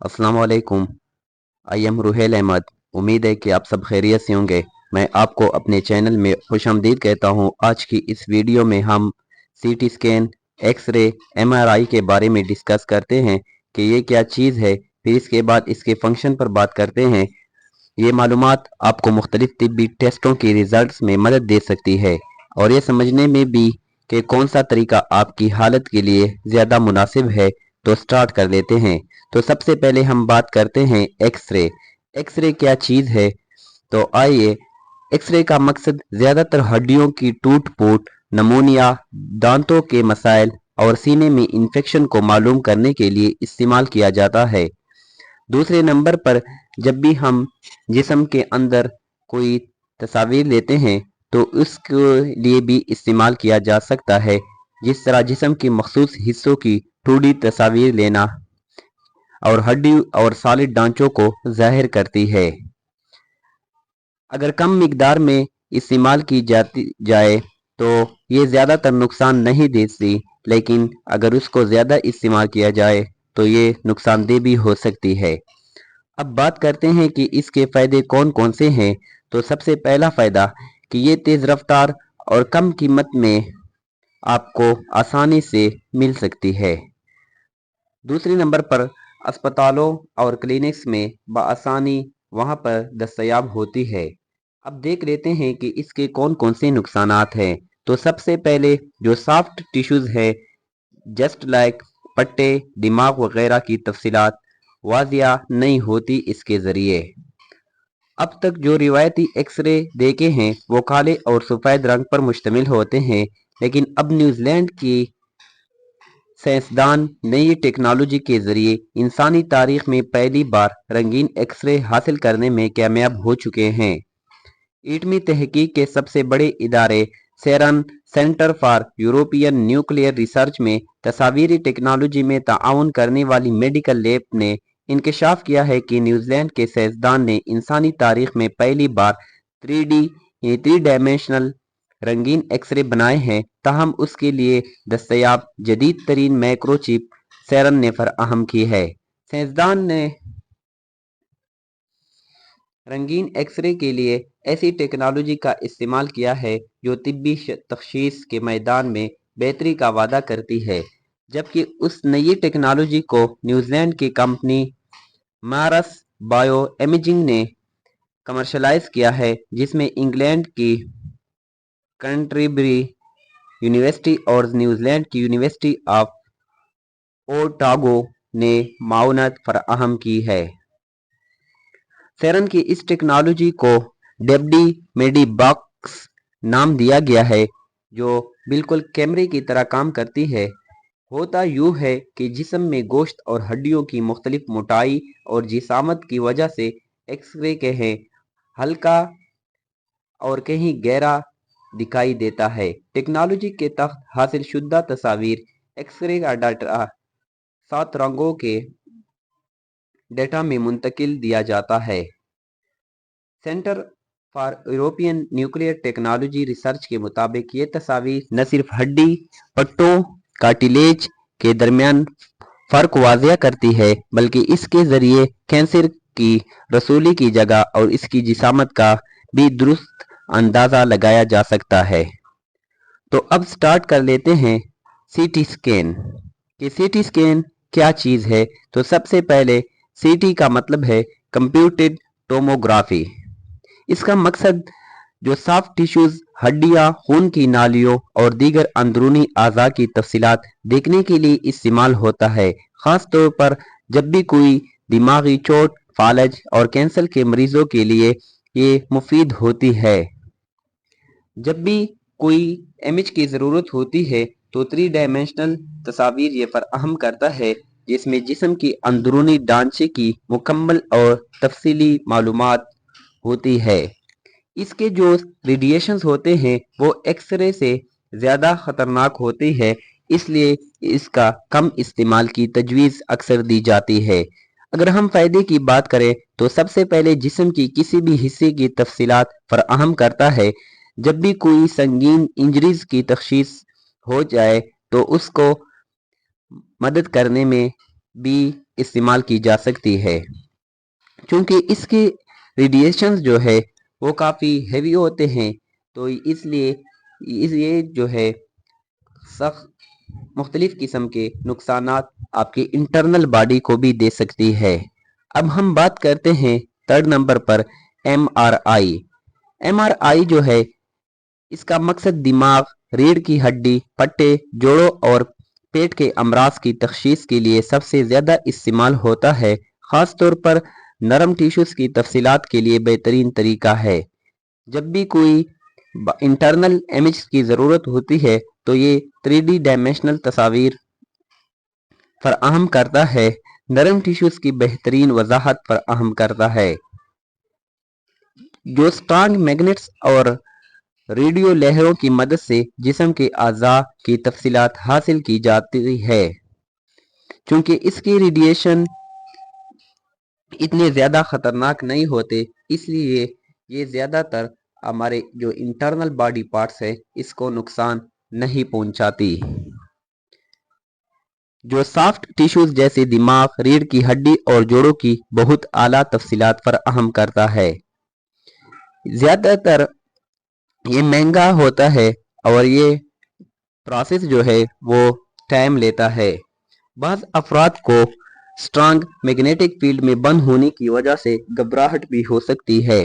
अस्सलाम वालेकुम। I am Ruhail Ahmed. उम्मीद है कि आप सब खैरियत से होंगे। मैं आपको अपने चैनल में खुशामदीद कहता हूं। आज की इस वीडियो में हम सीटी स्कैन, एक्सरे, एमआरआई के बारे में डिस्कस करते हैं कि ये क्या चीज़ है। फिर इसके बाद इसके फंक्शन पर बात करते हैं। ये मालूमात आपको मुख्तलिफ तिब्बी टेस्टों के रिजल्ट्स में मदद दे सकती है और ये समझने में भी कि कौन सा तरीका आपकी हालत के लिए ज़्यादा मुनासिब है। तो स्टार्ट कर लेते हैं। तो सबसे पहले हम बात करते हैं एक्सरे। एक्सरे क्या चीज़ है? तो आइए, एक्सरे का मकसद ज़्यादातर हड्डियों की टूट फूट, नमूनिया, दांतों के मसाइल और सीने में इन्फेक्शन को मालूम करने के लिए इस्तेमाल किया जाता है। दूसरे नंबर पर जब भी हम जिस्म के अंदर कोई तस्वीर लेते हैं तो उसके लिए भी इस्तेमाल किया जा सकता है। जिस तरह जिस्म के मखसूस हिस्सों की 2D तस्वीर लेना और हड्डी और सॉलिड ढांचों को जाहिर करती है। अगर कम मिकदार में इस्तेमाल की जाती जाए तो ये ज़्यादातर नुकसान नहीं देती, लेकिन अगर उसको ज़्यादा इस्तेमाल किया जाए तो ये नुकसानदेह भी हो सकती है। अब बात करते हैं कि इसके फ़ायदे कौन कौन से हैं। तो सबसे पहला फ़ायदा कि ये तेज़ रफ्तार और कम कीमत में आपको आसानी से मिल सकती है। दूसरे नंबर पर अस्पतालों और क्लिनिक्स में बआसानी वहाँ पर दस्तयाब होती है। अब देख लेते हैं कि इसके कौन कौन से नुकसानात हैं। तो सबसे पहले जो सॉफ्ट टिश्यूज़ है, जस्ट लाइक पट्टे, दिमाग वगैरह की तफसीलात वाजिया नहीं होती इसके ज़रिए। अब तक जो रिवायती एक्सरे देखे हैं वो काले और सफ़ेद रंग पर मुश्तमिल होते हैं, लेकिन अब न्यूजीलैंड की साइंसदान नई टेक्नोलॉजी के ज़रिए इंसानी तारीख में पहली बार रंगीन एक्सरे हासिल करने में कामयाब हो चुके हैं। एटमी तहकीक के सबसे बड़े इदारे CERN, centre for European nuclear research में तस्वीरी टेक्नोलॉजी में ताआवुन करने वाली मेडिकल लैब ने इंकशाफ किया है कि न्यूजीलैंड के साइंसदान ने इंसानी तारीख में पहली बार 3 डायमेंशनल रंगीन एक्सरे बनाए हैं। ताहम उसके लिए दस्तयाब जदीद तरीन माइक्रोचिप सेरन ने फराहम की है। साइंसदान ने रंगीन एक्सरे के लिए ऐसी टेक्नोलॉजी का इस्तेमाल किया है जो तिब्बी तशखीस के मैदान में बेहतरी का वादा करती है, जबकि उस नई टेक्नोलॉजी को न्यूजीलैंड की कंपनी मारस बायो इमेजिंग ने कमर्शलाइज किया है, जिसमें इंग्लैंड की कैंटरबरी यूनिवर्सिटी और न्यूजीलैंड की यूनिवर्सिटी ऑफ ओटागो ने माउनत फराहम की है। सेरन की इस टेक्नोलॉजी को डेब्डी मेडी बॉक्स नाम दिया गया है, जो बिल्कुल कैमरे की तरह काम करती है। होता यूँ है कि जिस्म में गोश्त और हड्डियों की मुख्तलिफ मोटाई और जिसामत की वजह से एक्सरे कहीं हल्का और कहीं गहरा दिखाई देता है। टेक्नोलॉजी के तहत हासिल शुदा तस्वीर एक्सरे का डाटा 7 रंगों के डेटा में मुंतकिल दिया जाता है। Centre for European nuclear technology research के मुताबिक ये तस्वीर न सिर्फ हड्डी पट्टों कार्टिलेज के दरमियान फ़र्क वाज़िया करती है, बल्कि इसके ज़रिए कैंसर की रसूली की जगह और इसकी जिसामत का भी दुरुस्त अंदाज़ा लगाया जा सकता है। तो अब स्टार्ट कर लेते हैं सीटी स्कैन कि सीटी स्कैन क्या चीज़ है। तो सबसे पहले सीटी का मतलब है कंप्यूटेड टोमोग्राफी। इसका मकसद जो सॉफ्ट टिश्यूज, हड्डियां, खून की नालियों और दीगर अंदरूनी अज़ा की तफसीलात देखने के लिए इस्तेमाल होता है। ख़ास तौर पर जब भी कोई दिमागी चोट, फालज और कैंसर के मरीजों के लिए ये मुफीद होती है। जब भी कोई इमेज की ज़रूरत होती है तो 3 डायमेंशनल तस्वीर ये फराहम करता है, जिसमें जिस्म की अंदरूनी ढांचे की मुकम्मल और तफसीली मालूमात होती है। इसके जो रेडिएशंस होते हैं वो एक्सरे से ज़्यादा ख़तरनाक होती है, इसलिए इसका कम इस्तेमाल की तजवीज़ अक्सर दी जाती है। अगर हम फ़ायदे की बात करें तो सबसे पहले जिस्म की किसी भी हिस्से की तफसीलात फराहम करता है। जब भी कोई संगीन इंजरीज की तशख़ीस हो जाए तो उसको मदद करने में भी استعمال کی جا سکتی ہے، چونکہ اس کے ریڈیشنز جو ہے وہ کافی ہیوی ہوتے ہیں، تو اس لیے یہ جو ہے سخت مختلف قسم کے نقصانات آپ کے انٹرنل باڈی کو بھی دے سکتی ہے۔ اب ہم بات کرتے ہیں تھرڈ نمبر پر ایم آر آئی۔ ایم آر آئی جو ہے اس کا مقصد دماغ، ریڑھ کی ہڈی، پٹے، جوڑوں اور پیٹ کے امراض کی تشخیص کے لیے سب سے زیادہ استعمال ہوتا ہے، خاص طور پر نرم ٹیشوز کی تفصیلات کے لیے بہترین طریقہ ہے۔ جب بھی کوئی انٹرنل امیج کی ضرورت ہوتی ہے تو یہ 3D ڈائمینشنل تصاویر فراہم کرتا ہے، نرم ٹیشوز کی بہترین وضاحت فراہم کرتا ہے، جو اسٹرانگ میگنیٹس اور ریڈیو لہروں کی مدد سے جسم کے اعضاء کی تفصیلات حاصل کی جاتی ہے۔ چونکہ اس کی ریڈیشن اتنے زیادہ خطرناک نہیں ہوتے، اس لیے یہ زیادہ تر ہمارے جو انٹرنل باڈی پارٹس ہے اس کو نقصان نہیں پہنچاتی۔ جو سافٹ ٹیشوز جیسے دماغ، ریڑھ کی ہڈی اور جوڑوں کی بہت اعلیٰ تفصیلات فراہم کرتا ہے۔ زیادہ تر یہ مہنگا ہوتا ہے اور یہ پروسیس جو ہے وہ ٹائم لیتا ہے۔ بعض افراد کو اسٹرانگ میگنیٹک فیلڈ میں بند ہونے کی وجہ سے گھبراہٹ بھی ہو سکتی ہے۔